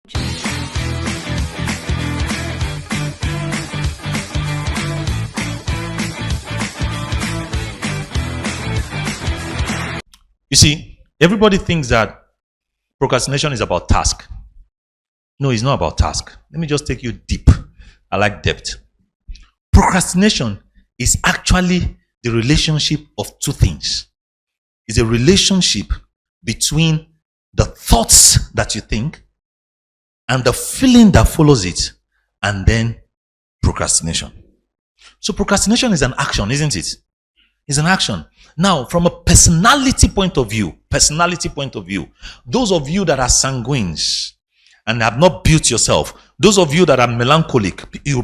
You see, everybody thinks that procrastination is about task. No, it's not about task. Let me just take you deep. I like depth. Procrastination is actually the relationship of two things. It's a relationship between the thoughts that you think and the feeling that follows it, and then procrastination. So procrastination is an action, isn't it? It's an action. Now, from a personality point of view, those of you that are sanguines and have not built yourself, those of you that are melancholic, there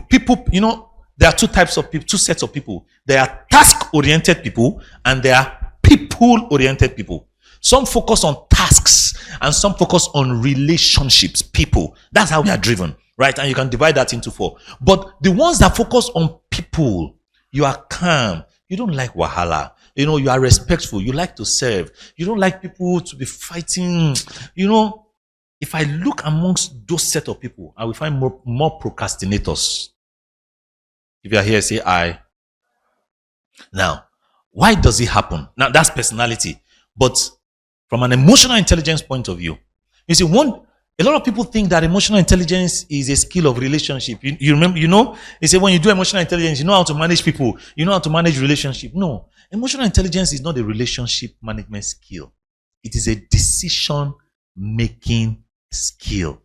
are two types of people, two sets of people. There are task-oriented people and there are people-oriented people. Some focus on tasks and some focus on relationships, people. That's how we are driven, right? And you can divide that into 4. But the ones that focus on people, you are calm. You don't like wahala. You are respectful. You like to serve. You don't like people to be fighting. If I look amongst those set of people, I will find more procrastinators. If you are here, say I. Now, why does it happen? Now, that's personality. But from an emotional intelligence point of view, you see, a lot of people think that emotional intelligence is a skill of relationship. You remember, they say when you do emotional intelligence, you know how to manage people, you know how to manage relationship. No, emotional intelligence is not a relationship management skill. It is a decision-making skill.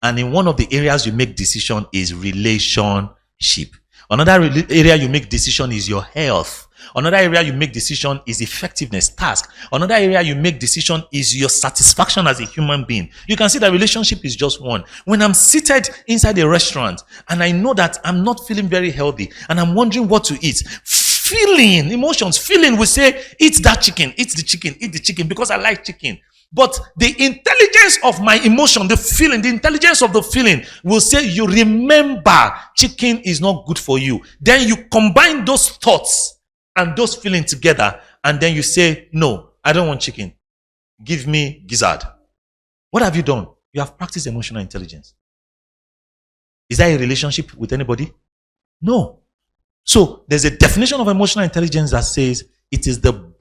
And in one of the areas you make decision is relationship. Another area you make decision is your health. Another area you make decision is effectiveness, task. Another area you make decision is your satisfaction as a human being. You can see that relationship is just one. When I'm seated inside a restaurant and I know that I'm not feeling very healthy and I'm wondering what to eat, feeling will say, eat that chicken, eat the chicken because I like chicken. But the intelligence of my emotion, the intelligence of the feeling will say, you remember chicken is not good for you. Then you combine those thoughts and those feelings together, and then you say, no, I don't want chicken. Give me gizzard. What have you done? You have practiced emotional intelligence. Is that a relationship with anybody? No. So there's a definition of emotional intelligence that says it is the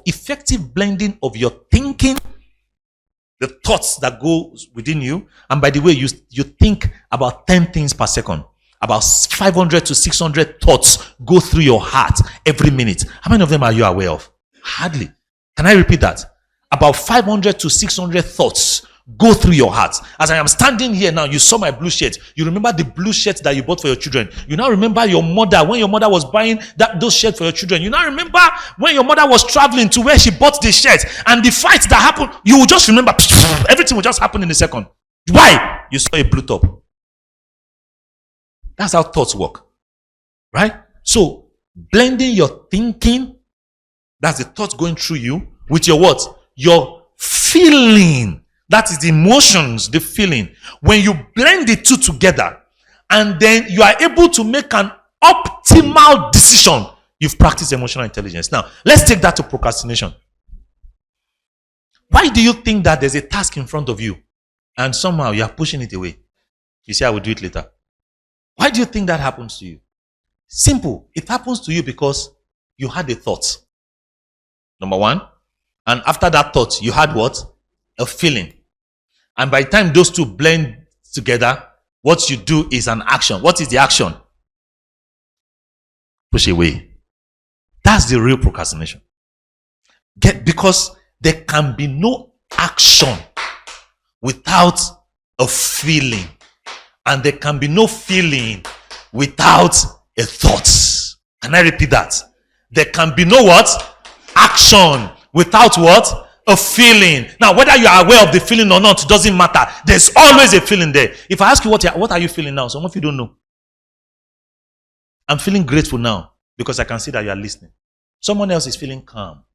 effective blending of your thinking, the thoughts that go within you. And by the way, you think about 10 things per second. About 500 to 600 thoughts go through your heart every minute. How many of them are you aware of? Hardly. Can I repeat that? About 500 to 600 thoughts go through your heart. As I am standing here now, you saw my blue shirt. You remember the blue shirt that you bought for your children. You now remember your mother, when your mother was buying those shirts for your children. You now remember when your mother was traveling to where she bought the shirt and the fight that happened. You will just remember. Everything will just happen in a second. Why? You saw a blue top. That's how thoughts work. Right? So, blending your thinking, that's the thoughts going through you, with your what? Your feeling. That is the emotions, the feeling. When you blend the two together, and then you are able to make an optimal decision, you've practiced emotional intelligence. Now, let's take that to procrastination. Why do you think that there's a task in front of you, and somehow you are pushing it away? You say, I will do it later. Why do you think that happens to you? Simple. It happens to you because you had a thought. Number one. And after that thought, you had what? A feeling. And by the time those two blend together, what you do is an action. What is the action? Push away. That's the real procrastination. Because there can be no action without a feeling. And there can be no feeling without a thought. Can I repeat that? There can be no what? Action without what? A feeling. Now, whether you are aware of the feeling or not, doesn't matter. There's always a feeling there. If I ask you what are you feeling now? Some of you don't know. I'm feeling grateful now because I can see that you are listening. Someone else is feeling calm.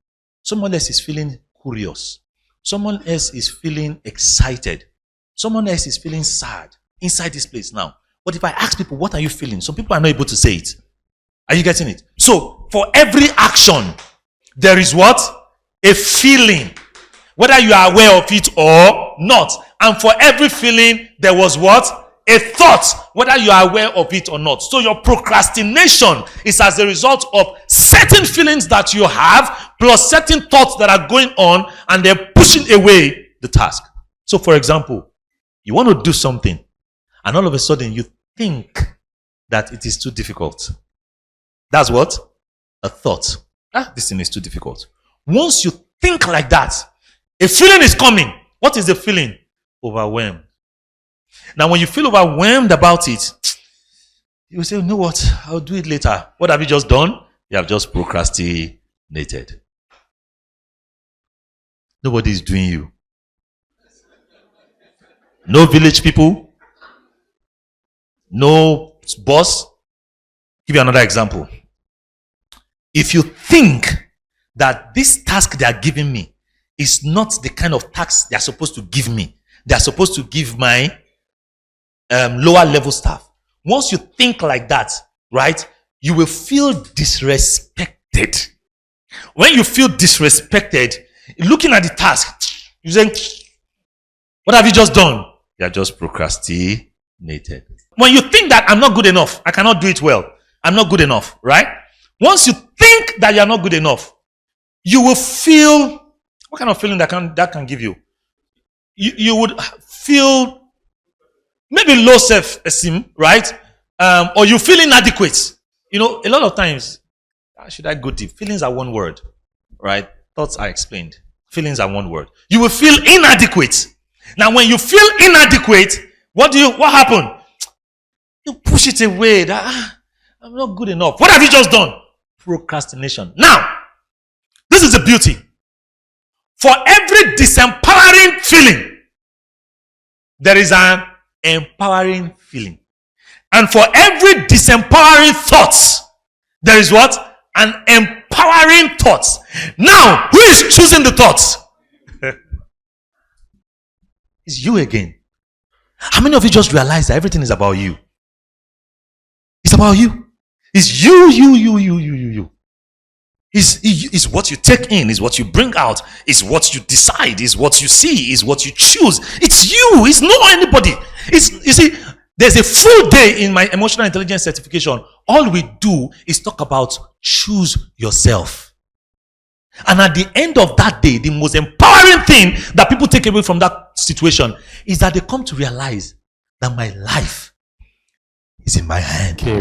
Someone else is feeling curious. Someone else is feeling excited. Someone else is feeling sad inside this place now. But if I ask people, what are you feeling? Some people are not able to say it. Are you getting it? So, for every action, there is what? A feeling. whether you are aware of it or not. And for every feeling, there was what? A thought, whether you are aware of it or not. So your procrastination is as a result of certain feelings that you have, plus certain thoughts that are going on, and they're pushing away the task. So for example, you want to do something, and all of a sudden you think that it is too difficult. That's what? A thought. This thing is too difficult. Once you think like that, a feeling is coming. What is the feeling? Overwhelmed. Now, when you feel overwhelmed about it, you say, you know what? I'll do it later. What have you just done? You have just procrastinated. Nobody is doing you. No village people. No boss. Give you another example. If you think that this task they are giving me is not the kind of task they are supposed to give me, they are supposed to give my lower level staff. Once you think like that, right, you will feel disrespected. When you feel disrespected, looking at the task, you say, what have you just done? You have just procrastinated. When you think that I'm not good enough, I cannot do it well, I'm not good enough, right? Once you think that you're not good enough, you will feel, what kind of feeling that can give you? You would feel maybe low self-esteem, right? Or you feel inadequate. You know, a lot of times, should I go deep? Feelings are one word, right? Thoughts are explained. Feelings are one word. You will feel inadequate. Now, when you feel inadequate, what happen? You push it away. I'm not good enough. What have you just done? Procrastination. Now, this is the beauty. For every disempowering feeling, there is an empowering feeling. And for every disempowering thought, there is what? An empowering thought. Now, who is choosing the thoughts? It's you again. How many of you just realize that everything is about you? It's about you. It's you. It's what you take in, is what you bring out, is what you decide, is what you see, is what you choose. It's you. It's not anybody. You see, there's a full day in my emotional intelligence certification. All we do is talk about choose yourself. And at the end of that day, the most empowering thing that people take away from that situation is that they come to realize that my life is in my hand. Okay.